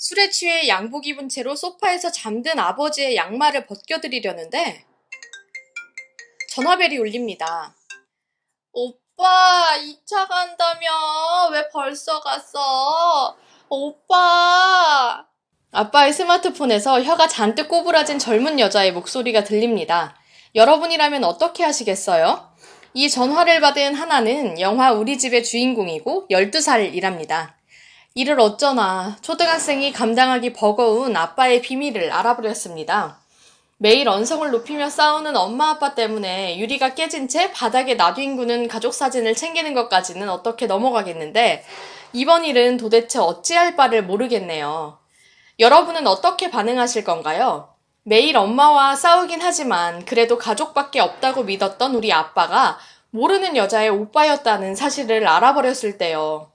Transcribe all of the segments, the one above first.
술에 취해 양복 입은 채로 소파에서 잠든 아버지의 양말을 벗겨드리려는데 전화벨이 울립니다. 오빠, 2차 간다며? 왜 벌써 갔어? 오빠! 아빠의 스마트폰에서 혀가 잔뜩 꼬부라진 젊은 여자의 목소리가 들립니다. 여러분이라면 어떻게 하시겠어요? 이 전화를 받은 하나는 영화 우리 집의 주인공이고 12살이랍니다. 이를 어쩌나 초등학생이 감당하기 버거운 아빠의 비밀을 알아버렸습니다. 매일 언성을 높이며 싸우는 엄마 아빠 때문에 유리가 깨진 채 바닥에 놔둔구는 가족 사진을 챙기는 것까지는 어떻게 넘어가겠는데 이번 일은 도대체 어찌할 바를 모르겠네요. 여러분은 어떻게 반응하실 건가요? 매일 엄마와 싸우긴 하지만 그래도 가족밖에 없다고 믿었던 우리 아빠가 모르는 여자의 오빠였다는 사실을 알아버렸을 때요.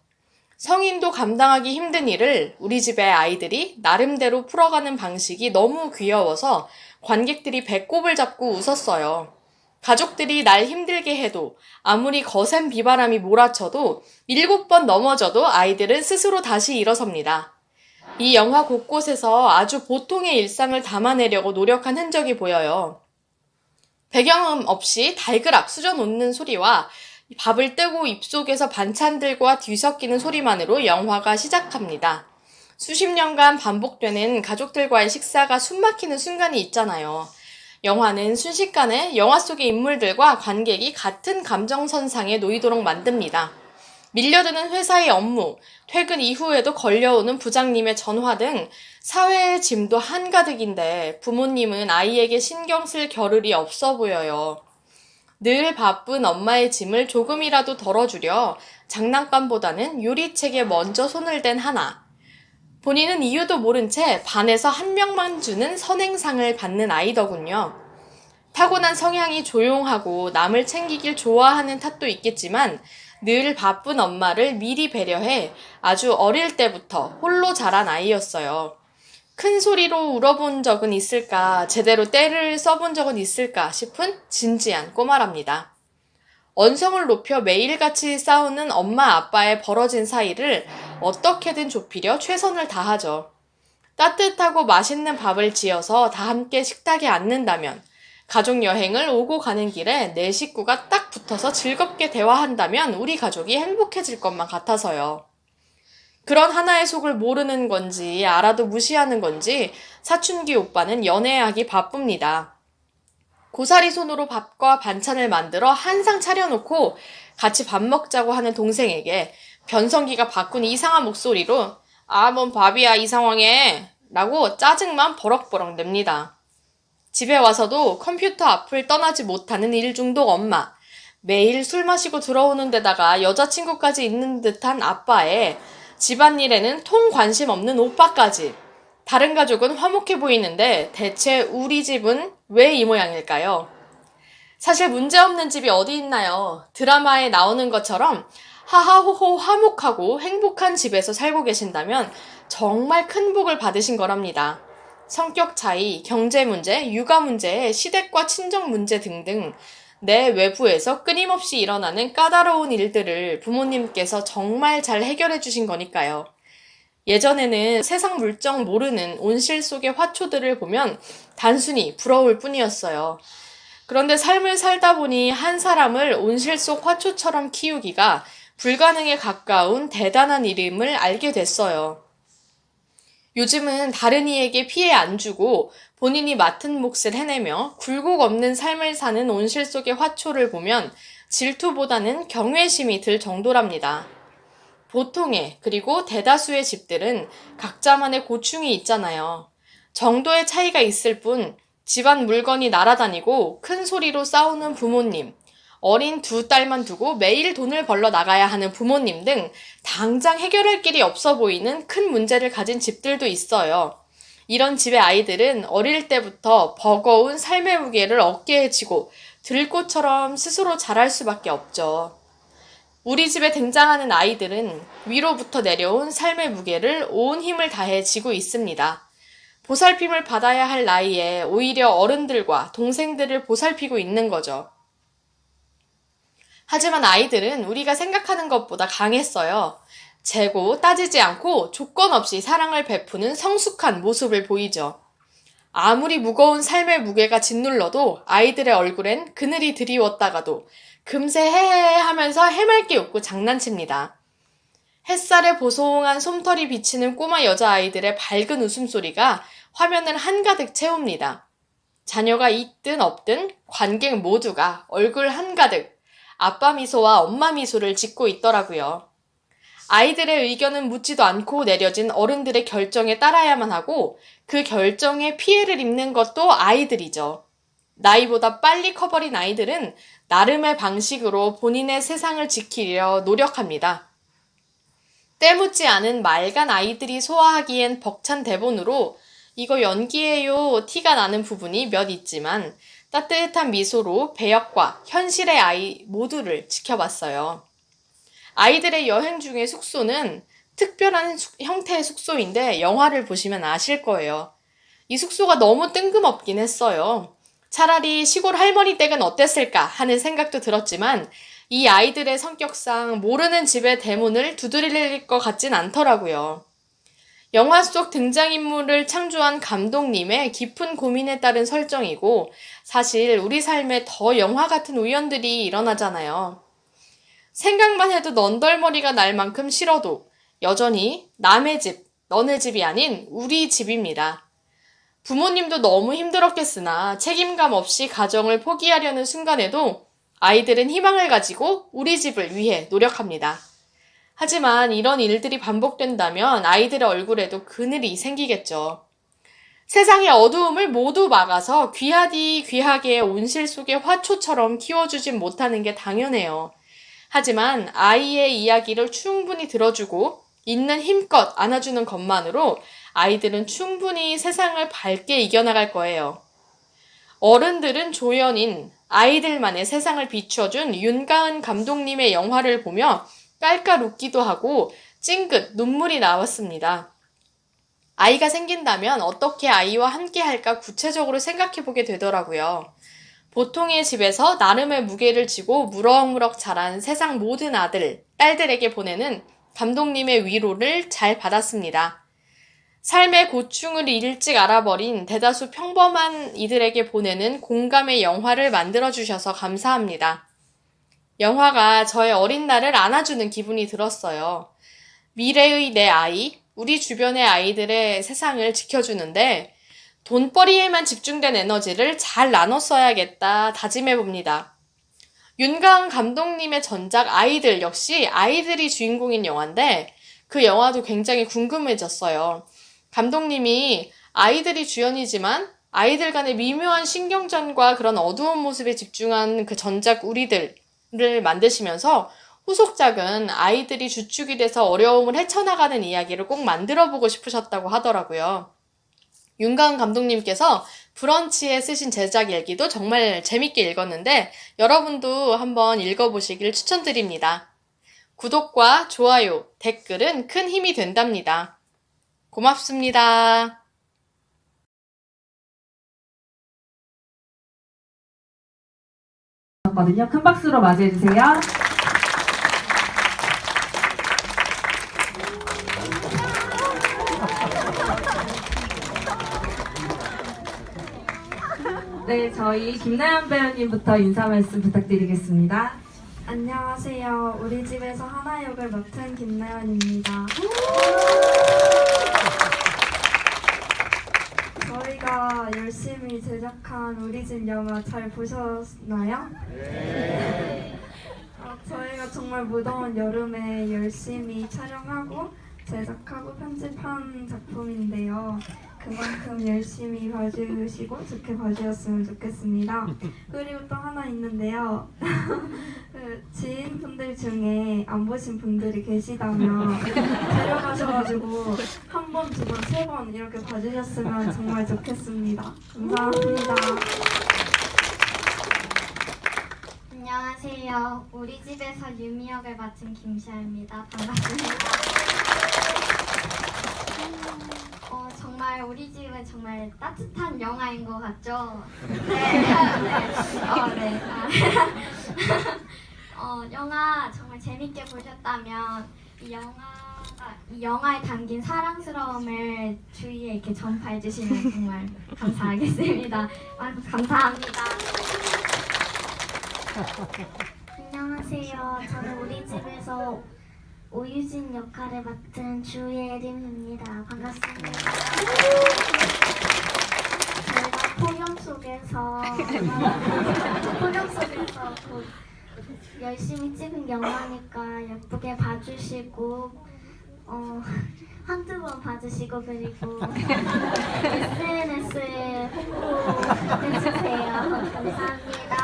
성인도 감당하기 힘든 일을 우리 집의 아이들이 나름대로 풀어가는 방식이 너무 귀여워서 관객들이 배꼽을 잡고 웃었어요. 가족들이 날 힘들게 해도 아무리 거센 비바람이 몰아쳐도 7번 넘어져도 아이들은 스스로 다시 일어섭니다. 이 영화 곳곳에서 아주 보통의 일상을 담아내려고 노력한 흔적이 보여요. 배경음 없이 달그락 수저 놓는 소리와 밥을 뜨고 입속에서 반찬들과 뒤섞이는 소리만으로 영화가 시작합니다. 수십 년간 반복되는 가족들과의 식사가 숨막히는 순간이 있잖아요. 영화는 순식간에 영화 속의 인물들과 관객이 같은 감정선상에 놓이도록 만듭니다. 밀려드는 회사의 업무, 퇴근 이후에도 걸려오는 부장님의 전화 등 사회의 짐도 한가득인데 부모님은 아이에게 신경 쓸 겨를이 없어 보여요. 늘 바쁜 엄마의 짐을 조금이라도 덜어주려 장난감보다는 요리책에 먼저 손을 댄 하나. 본인은 이유도 모른 채 반에서 한 명만 주는 선행상을 받는 아이더군요. 타고난 성향이 조용하고 남을 챙기길 좋아하는 탓도 있겠지만 늘 바쁜 엄마를 미리 배려해 아주 어릴 때부터 홀로 자란 아이였어요. 큰 소리로 울어본 적은 있을까, 제대로 떼를 써본 적은 있을까 싶은 진지한 꼬마랍니다. 언성을 높여 매일같이 싸우는 엄마 아빠의 벌어진 사이를 어떻게든 좁히려 최선을 다하죠. 따뜻하고 맛있는 밥을 지어서 다 함께 식탁에 앉는다면, 가족 여행을 오고 가는 길에 내 식구가 딱 붙어서 즐겁게 대화한다면 우리 가족이 행복해질 것만 같아서요. 그런 하나의 속을 모르는 건지 알아도 무시하는 건지 사춘기 오빠는 연애하기 바쁩니다. 고사리 손으로 밥과 반찬을 만들어 한 상 차려놓고 같이 밥 먹자고 하는 동생에게 변성기가 바꾼 이상한 목소리로 뭔 밥이야 이 상황에 라고 짜증만 버럭버럭 냅니다. 집에 와서도 컴퓨터 앞을 떠나지 못하는 일중독 엄마, 매일 술 마시고 들어오는 데다가 여자친구까지 있는 듯한 아빠에 집안일에는 통 관심 없는 오빠까지. 다른 가족은 화목해 보이는데 대체 우리 집은 왜 이 모양일까요? 사실 문제없는 집이 어디 있나요? 드라마에 나오는 것처럼 하하호호 화목하고 행복한 집에서 살고 계신다면 정말 큰 복을 받으신 거랍니다. 성격 차이, 경제 문제, 육아 문제, 시댁과 친정 문제 등등 내 외부에서 끊임없이 일어나는 까다로운 일들을 부모님께서 정말 잘 해결해 주신 거니까요. 예전에는 세상 물정 모르는 온실 속의 화초들을 보면 단순히 부러울 뿐이었어요. 그런데 삶을 살다 보니 한 사람을 온실 속 화초처럼 키우기가 불가능에 가까운 대단한 일임을 알게 됐어요. 요즘은 다른 이에게 피해 안 주고 본인이 맡은 몫을 해내며 굴곡 없는 삶을 사는 온실 속의 화초를 보면 질투보다는 경외심이 들 정도랍니다. 보통의 그리고 대다수의 집들은 각자만의 고충이 있잖아요. 정도의 차이가 있을 뿐 집안 물건이 날아다니고 큰 소리로 싸우는 부모님, 어린 두 딸만 두고 매일 돈을 벌러 나가야 하는 부모님 등 당장 해결할 길이 없어 보이는 큰 문제를 가진 집들도 있어요. 이런 집의 아이들은 어릴 때부터 버거운 삶의 무게를 어깨에 지고 들꽃처럼 스스로 자랄 수밖에 없죠. 우리 집에 등장하는 아이들은 위로부터 내려온 삶의 무게를 온 힘을 다해 지고 있습니다. 보살핌을 받아야 할 나이에 오히려 어른들과 동생들을 보살피고 있는 거죠. 하지만 아이들은 우리가 생각하는 것보다 강했어요. 재고 따지지 않고 조건 없이 사랑을 베푸는 성숙한 모습을 보이죠. 아무리 무거운 삶의 무게가 짓눌러도 아이들의 얼굴엔 그늘이 드리웠다가도 금세 헤헤헤 하면서 해맑게 웃고 장난칩니다. 햇살에 보송한 솜털이 비치는 꼬마 여자아이들의 밝은 웃음소리가 화면을 한가득 채웁니다. 자녀가 있든 없든 관객 모두가 얼굴 한가득 아빠 미소와 엄마 미소를 짓고 있더라고요. 아이들의 의견은 묻지도 않고 내려진 어른들의 결정에 따라야만 하고 그 결정에 피해를 입는 것도 아이들이죠. 나이보다 빨리 커버린 아이들은 나름의 방식으로 본인의 세상을 지키려 노력합니다. 때묻지 않은 맑은 아이들이 소화하기엔 벅찬 대본으로 이거 연기예요 티가 나는 부분이 몇 있지만 따뜻한 미소로 배역과 현실의 아이 모두를 지켜봤어요. 아이들의 여행 중의 숙소는 특별한 형태의 숙소인데 영화를 보시면 아실 거예요. 이 숙소가 너무 뜬금없긴 했어요. 차라리 시골 할머니 댁은 어땠을까 하는 생각도 들었지만 이 아이들의 성격상 모르는 집의 대문을 두드릴 것 같진 않더라고요. 영화 속 등장인물을 창조한 감독님의 깊은 고민에 따른 설정이고 사실 우리 삶에 더 영화 같은 우연들이 일어나잖아요. 생각만 해도 넌덜머리가 날 만큼 싫어도 여전히 남의 집, 너네 집이 아닌 우리 집입니다. 부모님도 너무 힘들었겠으나 책임감 없이 가정을 포기하려는 순간에도 아이들은 희망을 가지고 우리 집을 위해 노력합니다. 하지만 이런 일들이 반복된다면 아이들의 얼굴에도 그늘이 생기겠죠. 세상의 어두움을 모두 막아서 귀하디 귀하게 온실 속의 화초처럼 키워주진 못하는 게 당연해요. 하지만 아이의 이야기를 충분히 들어주고 있는 힘껏 안아주는 것만으로 아이들은 충분히 세상을 밝게 이겨나갈 거예요. 어른들은 조연인 아이들만의 세상을 비춰준 윤가은 감독님의 영화를 보며 깔깔 웃기도 하고 찡긋 눈물이 나왔습니다. 아이가 생긴다면 어떻게 아이와 함께 할까 구체적으로 생각해보게 되더라고요. 보통의 집에서 나름의 무게를 지고 무럭무럭 자란 세상 모든 아들, 딸들에게 보내는 감독님의 위로를 잘 받았습니다. 삶의 고충을 일찍 알아버린 대다수 평범한 이들에게 보내는 공감의 영화를 만들어주셔서 감사합니다. 영화가 저의 어린 날을 안아주는 기분이 들었어요. 미래의 내 아이, 우리 주변의 아이들의 세상을 지켜주는데 돈벌이에만 집중된 에너지를 잘 나눠 써야겠다 다짐해봅니다. 윤가은 감독님의 전작 아이들 역시 아이들이 주인공인 영화인데 그 영화도 굉장히 궁금해졌어요. 감독님이 아이들이 주연이지만 아이들 간의 미묘한 신경전과 그런 어두운 모습에 집중한 그 전작 우리들을 만드시면서 후속작은 아이들이 주축이 돼서 어려움을 헤쳐나가는 이야기를 꼭 만들어보고 싶으셨다고 하더라고요. 윤가은 감독님께서 브런치에 쓰신 제작 일기도 정말 재밌게 읽었는데 여러분도 한번 읽어보시길 추천드립니다. 구독과 좋아요, 댓글은 큰 힘이 된답니다. 고맙습니다. 큰 박수로 맞이해주세요. 네, 저희 김나연 배우님부터 인사 말씀 부탁드리겠습니다. 안녕하세요. 우리 집에서 하나 역을 맡은 김나연입니다. 저희가 열심히 제작한 우리 집 영화 잘 보셨나요? 네. 저희가 정말 무더운 여름에 열심히 촬영하고 제작하고 편집한 작품인데요. 그만큼 열심히 봐주시고 좋게 봐주셨으면 좋겠습니다. 그리고 또 하나 있는데요. 그 지인분들 중에 안 보신 분들이 계시다면 데려가셔가지고 한 번, 두 번, 세 번 이렇게 봐주셨으면 정말 좋겠습니다. 감사합니다. 안녕하세요. 우리 집에서 유미 역을 맡은 김시아입니다. 반갑습니다. 정말 우리 집은 정말 따뜻한 영화인 것 같죠? 네. 네. 영화 정말 재밌게 보셨다면 이 영화 이 영화에 담긴 사랑스러움을 주위에 이렇게 전파해 주시면 정말 감사하겠습니다. 감사합니다. 안녕하세요. 저는 우리 집에서 오유진 역할을 맡은 주예림입니다. 반갑습니다. 저희가 폭염 속에서 열심히 찍은 영화니까 예쁘게 봐주시고 한두 번 봐주시고 그리고 SNS에 홍보해주세요. 감사합니다.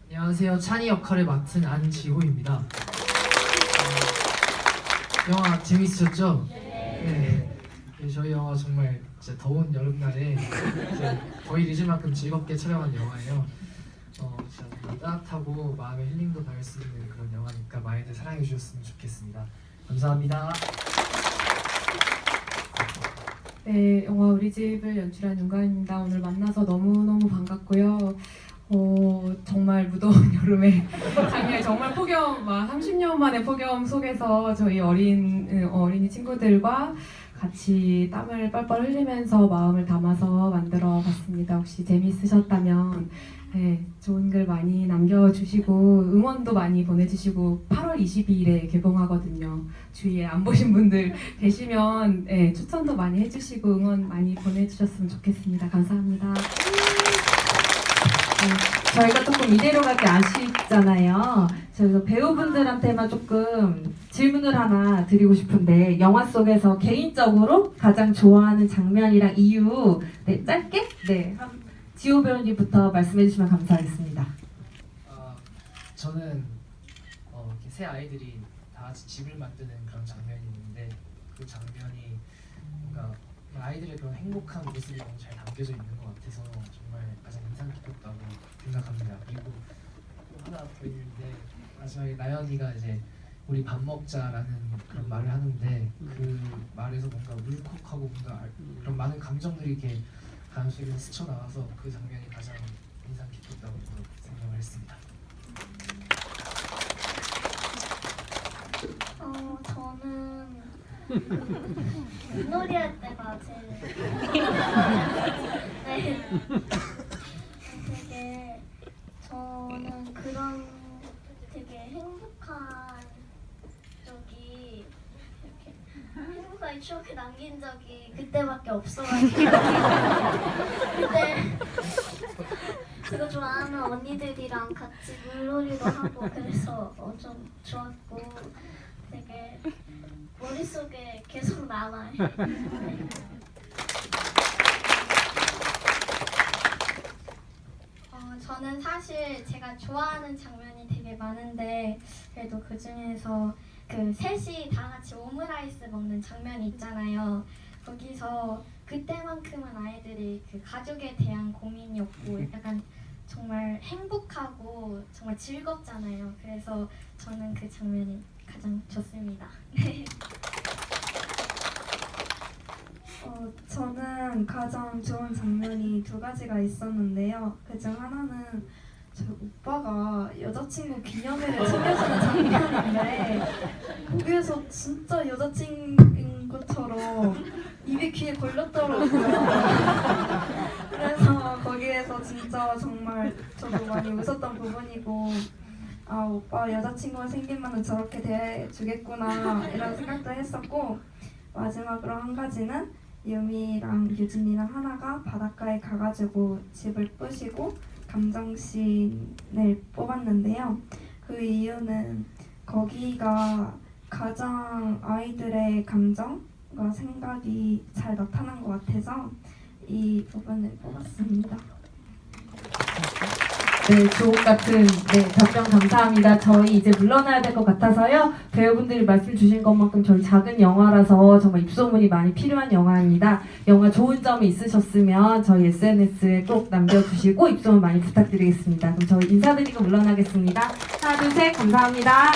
안녕하세요. 찬이 역할을 맡은 안지호입니다. 영화 재밌으셨죠? 네. 저희 영화 정말 진짜 더운 여름날에 이제 거의 잊을 만큼 즐겁게 촬영한 영화예요. 진짜 따뜻하고 마음의 힐링도 받을 수 있는 그런 영화니까 많이들 사랑해 주셨으면 좋겠습니다. 감사합니다. 네, 영화 우리 집을 연출한 윤가은입니다. 오늘 만나서 너무너무 반갑고요. 정말 무더운 여름에 작년에 정말 폭염, 30년 만에 폭염 속에서 저희 어린이 친구들과 같이 땀을 뻘뻘 흘리면서 마음을 담아서 만들어 봤습니다. 혹시 재미있으셨다면 네, 좋은 글 많이 남겨주시고 응원도 많이 보내주시고 8월 22일에 개봉하거든요. 주위에 안 보신 분들 계시면 네, 추천도 많이 해주시고 응원 많이 보내주셨으면 좋겠습니다. 감사합니다. 저희가 조금 이대로 가기 아쉽잖아요. 그래서 배우분들한테만 조금 질문을 하나 드리고 싶은데 영화 속에서 개인적으로 가장 좋아하는 장면이랑 이유 짧게 지호 배우님부터 말씀해 주시면 감사하겠습니다. 저는 이렇게 새 아이들이 다 같이 집을 만드는 그런 장면이 있는데 그 장면이 뭔가 아이들의 그런 행복한 모습이 너무 잘 담겨져 있는 것 같아서 정말 가장 인상 깊었다고 생각합니다. 그리고 또 하나 더 있는데 마지막에 나연이가 이제 우리 밥 먹자라는 그런 말을 하는데 그 말에서 뭔가 울컥하고 뭔가 그런 많은 감정들이 이렇게 가슴속에서 스쳐나와서 그 장면이 가장 인상 깊었다고 생각을 했습니다. 저는 물놀이 할 때가 제일 네. 되게 저는 그런 되게 행복한 적이 이렇게 행복한 추억을 남긴 적이 그때밖에 없어가지고 그때 제가 좋아하는 언니들이랑 같이 물놀이도 하고 그래서 엄청 좋았고 되게 머릿속에 계속 남아요. 네. 저는 사실 제가 좋아하는 장면이 되게 많은데 그래도 그 중에서 그 셋이 다 같이 오므라이스 먹는 장면이 있잖아요. 거기서 그때만큼은 아이들이 그 가족에 대한 고민이 없고 약간 정말 행복하고 정말 즐겁잖아요. 그래서 저는 그 장면이 가장 좋습니다. 네. 저는 가장 좋은 장면이 두 가지가 있었는데요. 그중 하나는 저 오빠가 여자친구 기념일을 챙겨주는 장면인데 거기에서 진짜 여자친구인 것처럼 입이 귀에 걸렸더라고요. 그래서 거기에서 진짜 정말 저도 많이 웃었던 부분이고 아 오빠 여자친구가 생기면 저렇게 대해주겠구나 이런 생각도 했었고 마지막으로 한 가지는 유미랑 유진이랑 하나가 바닷가에 가가지고 집을 부시고 감정씬을 뽑았는데요. 그 이유는 거기가 가장 아이들의 감정과 생각이 잘 나타난 것 같아서 이 부분을 뽑았습니다. 네, 주옥 같은 답변 감사합니다. 저희 이제 물러나야 될 것 같아서요. 배우분들이 말씀 주신 것만큼 저희 작은 영화라서 정말 입소문이 많이 필요한 영화입니다. 영화 좋은 점이 있으셨으면 저희 SNS에 꼭 남겨주시고 입소문 많이 부탁드리겠습니다. 그럼 저희 인사드리고 물러나겠습니다. 하나, 둘, 셋, 감사합니다.